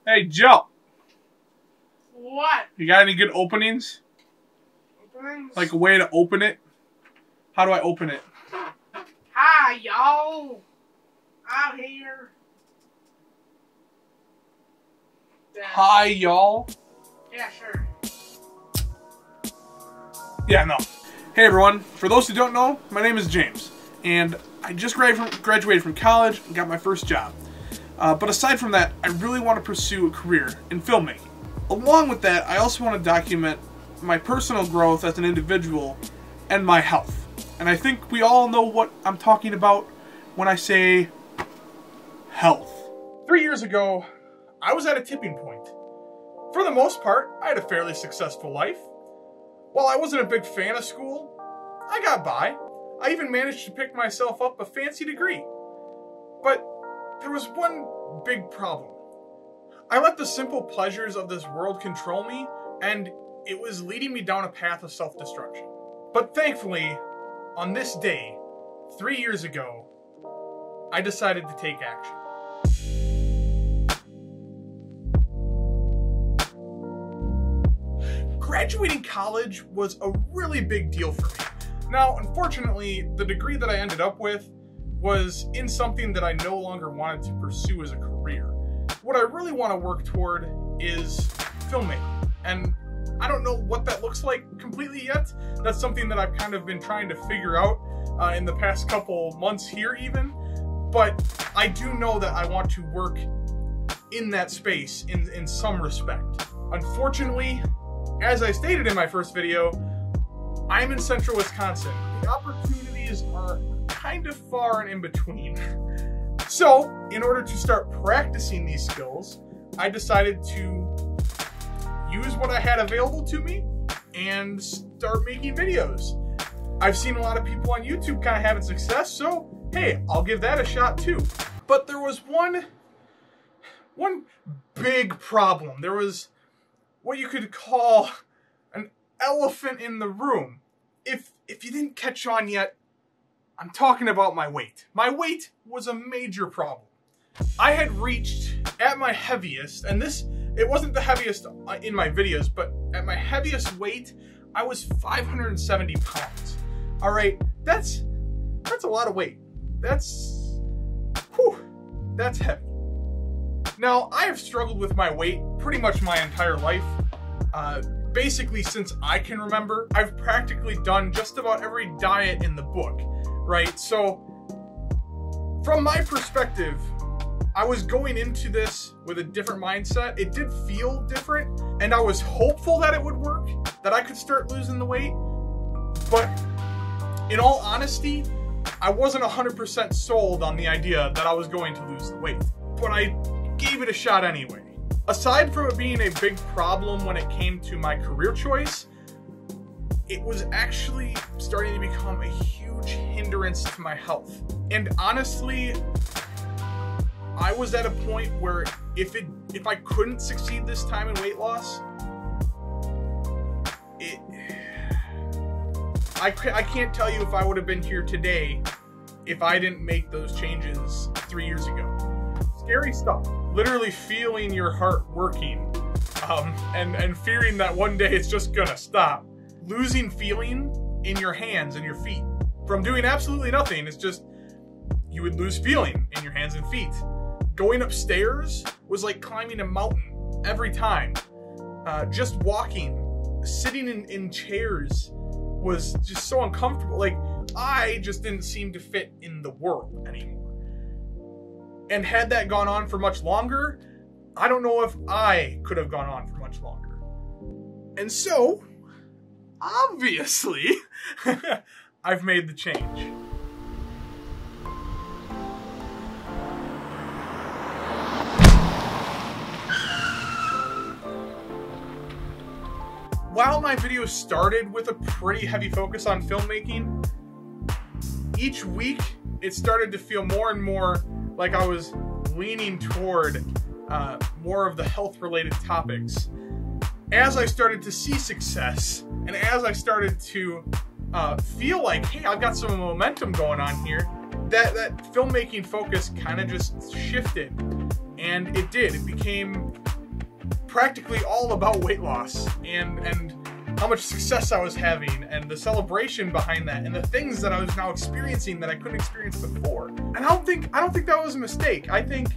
Hey, Joe. What? You got any good openings? Openings? Like a way to open it? How do I open it? Hi, y'all. I'm here. Yeah. Hi, y'all. Yeah, sure. Yeah, no. Hey, everyone. For those who don't know, my name is James, and I just graduated from college and got my first job. But aside from that, I really want to pursue a career in filmmaking. Along with that, I also want to document my personal growth as an individual and my health. And I think we all know what I'm talking about when I say health. 3 years ago, I was at a tipping point. For the most part, I had a fairly successful life. While I wasn't a big fan of school, I got by. I even managed to pick myself up a fancy degree. But there was one big problem. I let the simple pleasures of this world control me, and it was leading me down a path of self-destruction. But thankfully, on this day, 3 years ago, I decided to take action. Graduating college was a really big deal for me. Now, unfortunately, the degree that I ended up with was in something that I no longer wanted to pursue as a career. What I really want to work toward is filmmaking, and I don't know what that looks like completely yet. That's something that I've kind of been trying to figure out in the past couple months here even, but I do know that I want to work in that space in some respect. Unfortunately, as I stated in my first video, I'm in central Wisconsin. The opportunities are kind of far and in between. So, in order to start practicing these skills, I decided to use what I had available to me and start making videos. I've seen a lot of people on YouTube kind of having success, so hey, I'll give that a shot too. But there was one big problem. There was what you could call an elephant in the room. If you didn't catch on yet, I'm talking about my weight. My weight was a major problem. I had reached at my heaviest, and it wasn't the heaviest in my videos, but at my heaviest weight, I was 570 pounds. All right, that's a lot of weight. That's heavy. Now, I have struggled with my weight pretty much my entire life. Basically, since I can remember, I've practically done just about every diet in the book, right? So, from my perspective, I was going into this with a different mindset. It did feel different, and I was hopeful that it would work, that I could start losing the weight. But in all honesty, I wasn't 100% sold on the idea that I was going to lose the weight. But I gave it a shot anyway. Aside from it being a big problem when it came to my career choice, it was actually starting to become a huge hindrance to my health. And honestly, I was at a point where if I couldn't succeed this time in weight loss, I can't tell you if I would have been here today if I didn't make those changes 3 years ago. Scary stuff. Literally feeling your heart working, and fearing that one day it's just gonna stop. Losing feeling in your hands and your feet. From doing absolutely nothing, it's just, you would lose feeling in your hands and feet. Going upstairs was like climbing a mountain every time. Just walking, sitting in chairs was just so uncomfortable. Like, I just didn't seem to fit in the world anymore. And had that gone on for much longer, I don't know if I could have gone on for much longer. And so, obviously, I've made the change. While my videos started with a pretty heavy focus on filmmaking, each week it started to feel more and more like I was leaning toward more of the health-related topics. As I started to see success, and as I started to feel like, hey, I've got some momentum going on here, that filmmaking focus kind of just shifted. And it did. It became practically all about weight loss and how much success I was having and the celebration behind that and the things that I was now experiencing that I couldn't experience before. And I don't think that was a mistake. I think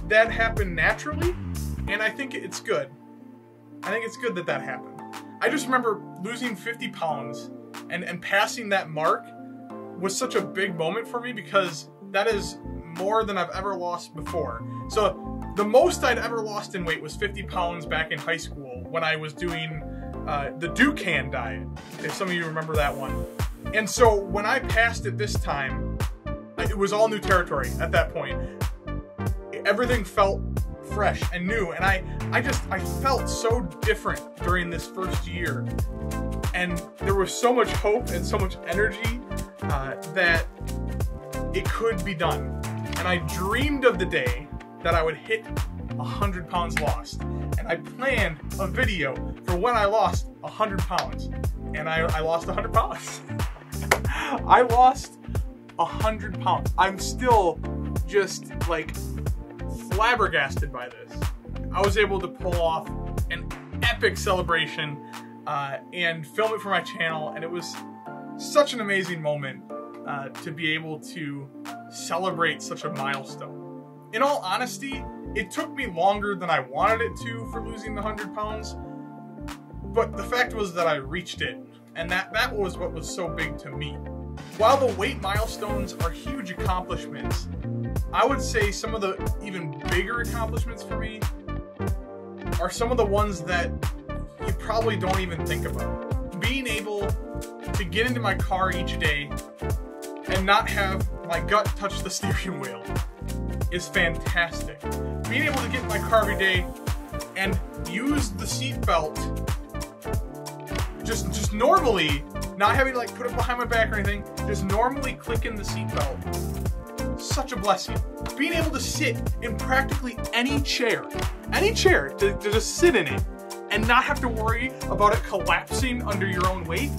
that happened naturally, and I think it's good. I think it's good that that happened. I just remember losing 50 pounds and passing that mark was such a big moment for me because that is more than I've ever lost before. So the most I'd ever lost in weight was 50 pounds back in high school when I was doing the Dukan diet, if some of you remember that one. And so when I passed it this time, it was all new territory at that point. Everything felt fresh and new, and I felt so different during this first year. And there was so much hope and so much energy that it could be done. And I dreamed of the day that I would hit 100 pounds lost. And I planned a video for when I lost 100 pounds. And I lost 100 pounds. I lost 100 pounds. I'm still just like flabbergasted by this. I was able to pull off an epic celebration and film it for my channel, and it was such an amazing moment to be able to celebrate such a milestone. In all honesty, it took me longer than I wanted it to for losing the 100 pounds, but the fact was that I reached it, and that was what was so big to me. While the weight milestones are huge accomplishments, I would say some of the even bigger accomplishments for me are some of the ones that you probably don't even think about. Being able to get into my car each day and not have my gut touch the steering wheel is fantastic. Being able to get in my car every day and use the seat belt just normally, not having to like put it behind my back or anything, just normally click in the seat belt. Such a blessing. Being able to sit in practically any chair to just sit in it and not have to worry about it collapsing under your own weight,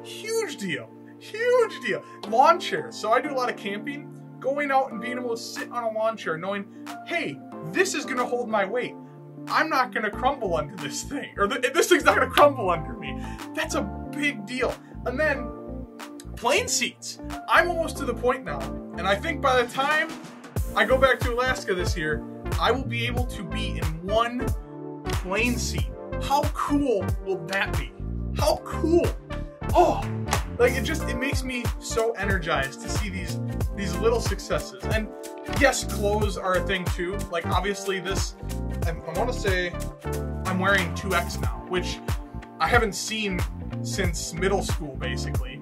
huge deal, huge deal. Lawn chairs, so I do a lot of camping, going out and being able to sit on a lawn chair knowing, hey, this is gonna hold my weight. I'm not gonna crumble under this thing, or this thing's not gonna crumble under me. That's a big deal. And then plane seats. I'm almost to the point now, and I think by the time I go back to Alaska this year, I will be able to be in one plane seat. How cool will that be? How cool? Oh, like it makes me so energized to see these little successes. And yes, clothes are a thing too. Like obviously this, I want to say I'm wearing 2X now, which I haven't seen since middle school basically.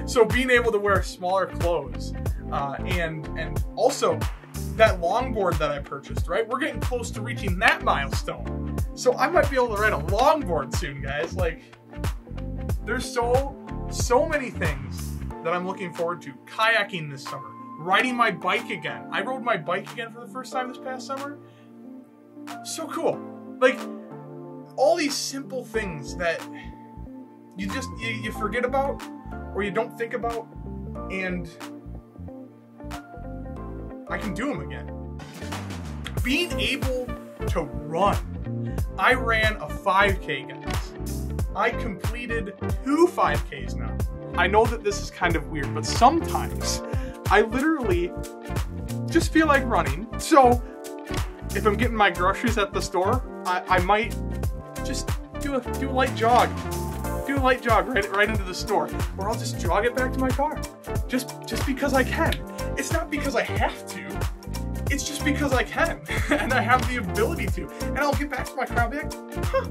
So being able to wear smaller clothes and also that longboard that I purchased, right? We're getting close to reaching that milestone. So I might be able to ride a longboard soon, guys. Like there's so many things that I'm looking forward to. Kayaking this summer, riding my bike again. I rode my bike again for the first time this past summer. So cool. Like all these simple things that you forget about or you don't think about, and I can do them again. Being able to run. I ran a 5K, guys. I completed 2 5Ks now. I know that this is kind of weird, but sometimes I literally just feel like running. So if I'm getting my groceries at the store, I might just do a light jog. Do a light jog right into the store, or I'll just jog it back to my car. Just because I can. It's not because I have to. It's just because I can, and I have the ability to. And I'll get back to my car and be like, huh,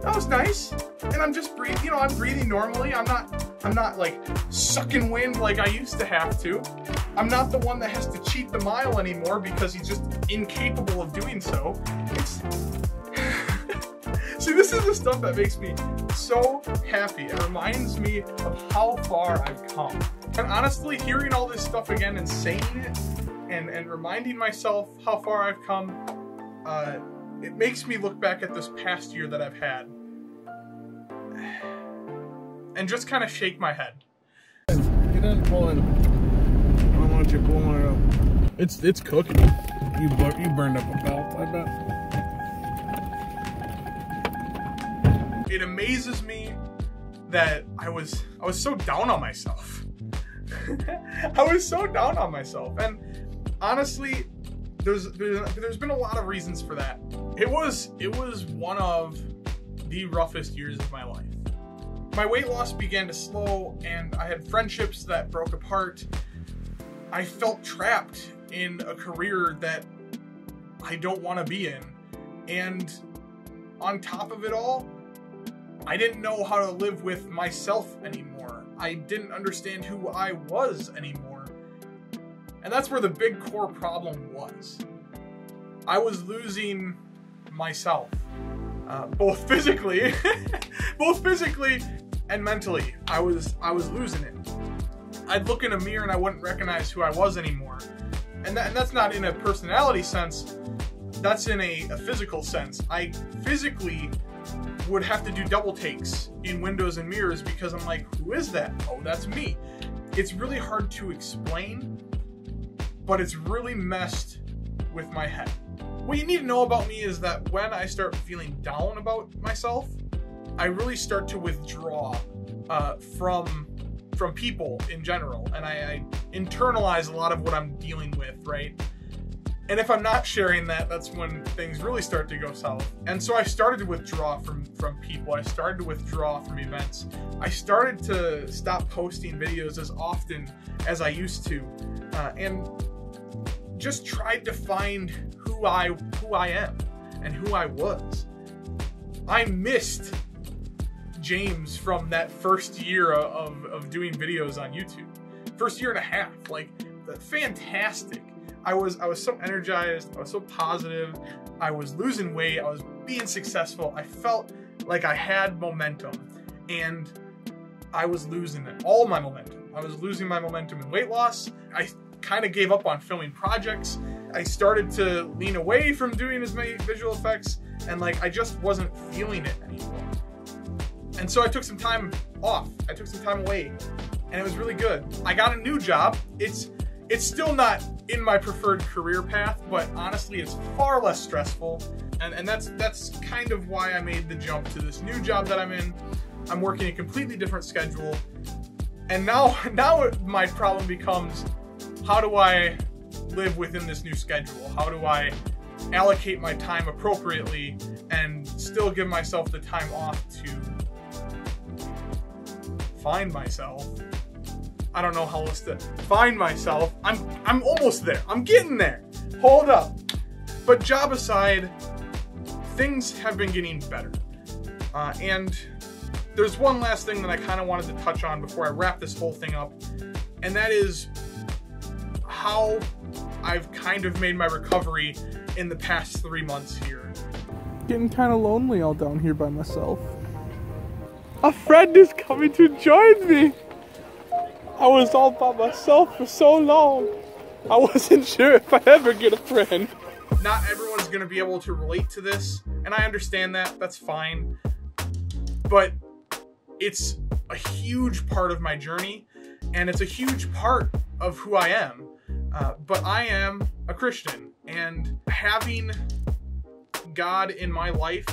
that was nice. And I'm just breathing, I'm breathing normally. I'm not like sucking wind like I used to have to. I'm not the one that has to cheat the mile anymore because he's just incapable of doing so. See, this is the stuff that makes me so happy. It reminds me of how far I've come. And honestly, hearing all this stuff again and saying it and reminding myself how far I've come, it makes me look back at this past year that I've had and just kind of shake my head. Get in pulling. I don't want you pulling it up. It's cooking. You burned up a belt, I bet. it amazes me that I was so down on myself. I was so down on myself, and honestly, there's been a lot of reasons for that. It was one of the roughest years of my life. My weight loss began to slow, and I had friendships that broke apart. I felt trapped in a career that I don't want to be in, and on top of it all, I didn't know how to live with myself anymore. I didn't understand who I was anymore. And that's where the big core problem was. I was losing myself, both physically, and mentally. I was losing it. I'd look in a mirror and I wouldn't recognize who I was anymore. And that's not in a personality sense, that's in a physical sense. I physically would have to do double takes in windows and mirrors because I'm like, who is that? Oh, that's me. It's really hard to explain, but it's really messed with my head. What you need to know about me is that when I start feeling down about myself, I really start to withdraw from people in general, and I internalize a lot of what I'm dealing with, right? And if I'm not sharing that, that's when things really start to go south. And so I started to withdraw from people. I started to withdraw from events. I started to stop posting videos as often as I used to, and just tried to find who I am and who I was. I missed James from that first year of doing videos on YouTube. First year and a half, like, fantastic. I was so energized, I was so positive, I was losing weight, I was being successful, I felt like I had momentum, and I was losing it, all my momentum. I was losing my momentum in weight loss. I kind of gave up on filming projects. I started to lean away from doing as many visual effects, and like, I just wasn't feeling it anymore. And so I took some time off, I took some time away, and it was really good. I got a new job. It's still not in my preferred career path, but honestly, it's far less stressful. And that's kind of why I made the jump to this new job that I'm in. I'm working a completely different schedule. And now my problem becomes, how do I live within this new schedule? How do I allocate my time appropriately and still give myself the time off to find myself? I don't know how else to find myself. I'm almost there. I'm getting there. Hold up. But job aside, things have been getting better. And there's one last thing that I kind of wanted to touch on before I wrap this whole thing up, and that is how I've kind of made my recovery in the past 3 months here. Getting kind of lonely all down here by myself. A friend is coming to join me. I was all by myself for so long. I wasn't sure if I'd ever get a friend. Not everyone's gonna be able to relate to this, and I understand that, that's fine. But it's a huge part of my journey, and it's a huge part of who I am. But I am a Christian, and having God in my life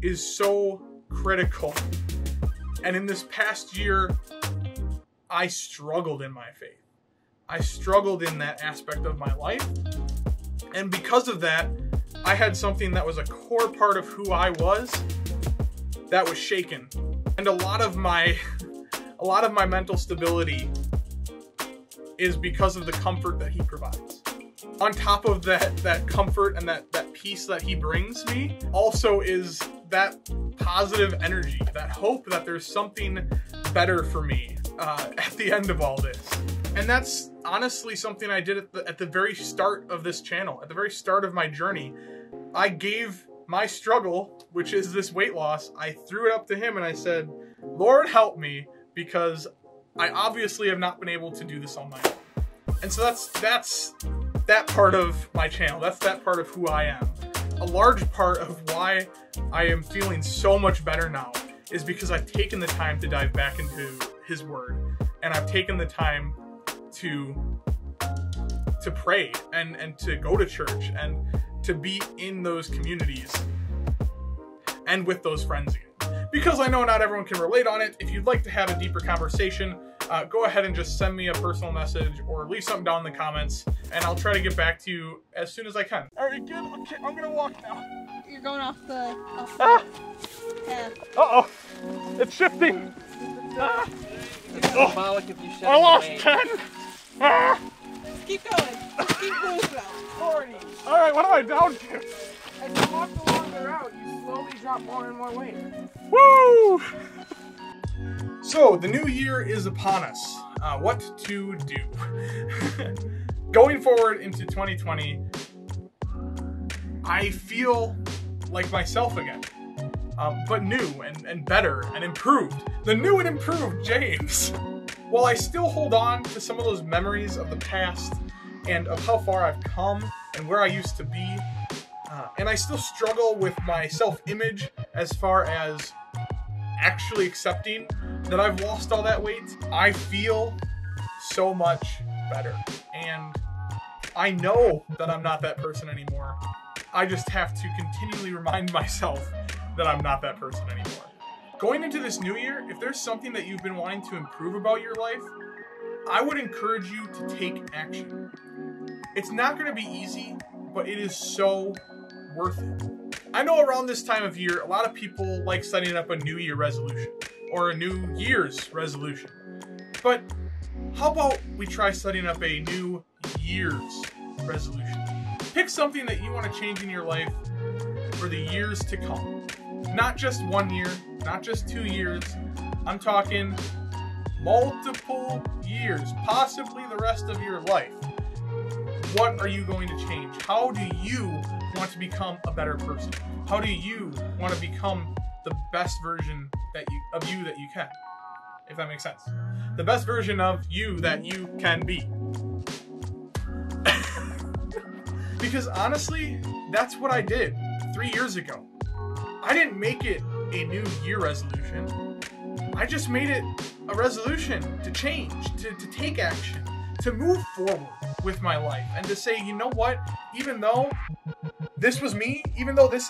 is so critical. And in this past year, I struggled in my faith. I struggled in that aspect of my life. And because of that, I had something that was a core part of who I was that was shaken. And a lot of my mental stability is because of the comfort that he provides. On top of that comfort and that peace that he brings me, also is that positive energy, that hope that there's something better for me at the end of all this. And that's honestly something I did at the very start of this channel, at the very start of my journey. I gave my struggle, which is this weight loss, I threw it up to him and I said, Lord, help me, because I obviously have not been able to do this on my own. And so that's that part of my channel. That's that part of who I am. A large part of why I am feeling so much better now is because I've taken the time to dive back into his word, and I've taken the time to pray and to go to church and to be in those communities and with those friends again. because I know not everyone can relate on it, if you'd like to have a deeper conversation, go ahead and just send me a personal message or leave something down in the comments, and I'll try to get back to you as soon as I can. All right, good. Okay, I'm gonna walk now. You're going off the path. Uh-oh. It's shifting. It's symbolic if you shed I lost weight. 10. Ah. Just keep going. Just keep moving. 40. All right, what am I down to? As you walk along the route, you slowly drop more and more weight. Woo! So, the new year is upon us. What to do? Going forward into 2020, I feel like myself again. But new and better and improved. The new and improved James. While I still hold on to some of those memories of the past and of how far I've come and where I used to be, and I still struggle with my self-image as far as actually accepting that I've lost all that weight, I feel so much better. And I know that I'm not that person anymore. I just have to continually remind myself that I'm not that person anymore. Going into this new year, if there's something that you've been wanting to improve about your life, I would encourage you to take action. It's not going to be easy, but it is so worth it. I know around this time of year, a lot of people like setting up a New Year resolution or a New Year's resolution. But how about we try setting up a New Year's resolution? Pick something that you want to change in your life for the years to come. Not just 1 year, not just 2 years. I'm talking multiple years, possibly the rest of your life. What are you going to change? How do you want to become a better person? How do you want to become the best version of you that you can? If that makes sense. The best version of you that you can be. Because honestly, that's what I did 3 years ago. I didn't make it a New Year resolution. I just made it a resolution to change, to take action, to move forward with my life, and to say, you know what? Even though this was me, even though this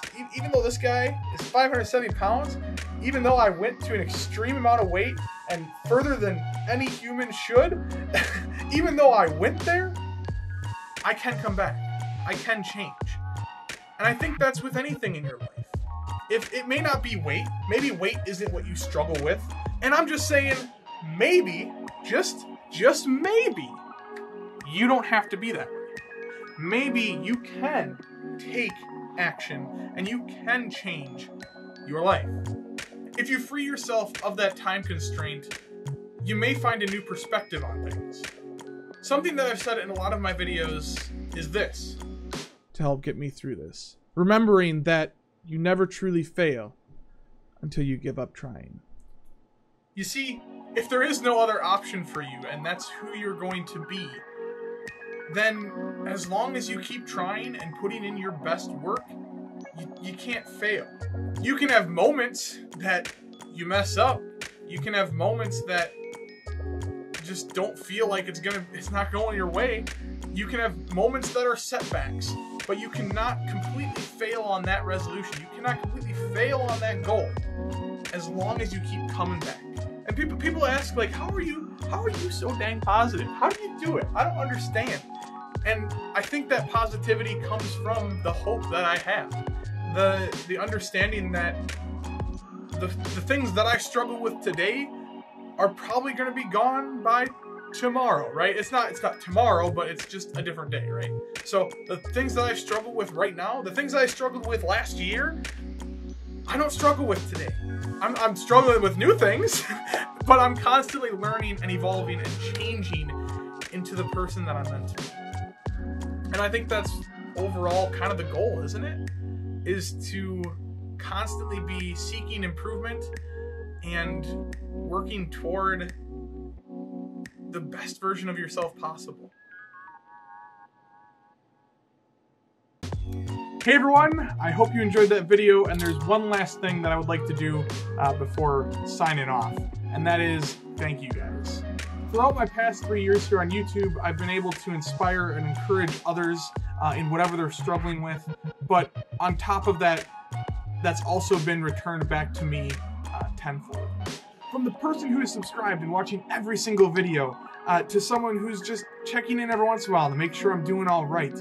guy is 570 pounds, even though I went to an extreme amount of weight and further than any human should, even though I went there, I can come back. I can change. And I think that's with anything in your life. If it may not be weight, maybe weight isn't what you struggle with, and I'm just saying, maybe, just maybe, you don't have to be that way. Maybe you can take action and you can change your life. If you free yourself of that time constraint, you may find a new perspective on things. Something that I've said in a lot of my videos is this. To help get me through this. Remembering that you never truly fail until you give up trying. You see, if there is no other option for you and that's who you're going to be, then as long as you keep trying and putting in your best work, you can't fail. You can have moments that you mess up. You can have moments that just don't feel like it's not going your way. You can have moments that are setbacks, but you cannot completely fail on that resolution. You cannot completely fail on that goal as long as you keep coming back. And people ask, like, how are you so dang positive? How do you do it? I don't understand. And I think that positivity comes from the hope that I have. The understanding that the things that I struggle with today are probably going to be gone by tomorrow, right? It's not tomorrow, but it's just a different day, right? So the things that I struggle with right now, the things that I struggled with last year, I don't struggle with today. I'm struggling with new things, but I'm constantly learning and evolving and changing into the person that I'm meant to be. And I think that's overall kind of the goal, isn't it? Is to constantly be seeking improvement and working toward the best version of yourself possible. Hey everyone, I hope you enjoyed that video, and there's one last thing that I would like to do before signing off, and that is thank you guys. Throughout my past 3 years here on YouTube, I've been able to inspire and encourage others in whatever they're struggling with, but on top of that, that's also been returned back to me tenfold. From the person who is subscribed and watching every single video, to someone who's just checking in every once in a while to make sure I'm doing all right.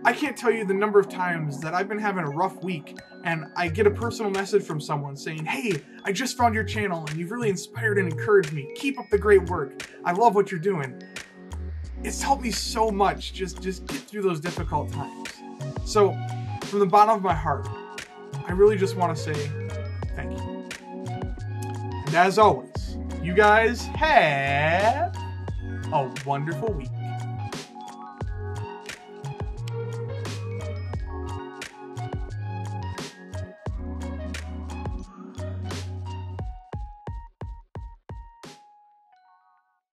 I can't tell you the number of times that I've been having a rough week and I get a personal message from someone saying, hey, I just found your channel and you've really inspired and encouraged me. Keep up the great work. I love what you're doing. It's helped me so much just get through those difficult times. So, from the bottom of my heart, I really just want to say thank you. And as always, you guys have a wonderful week.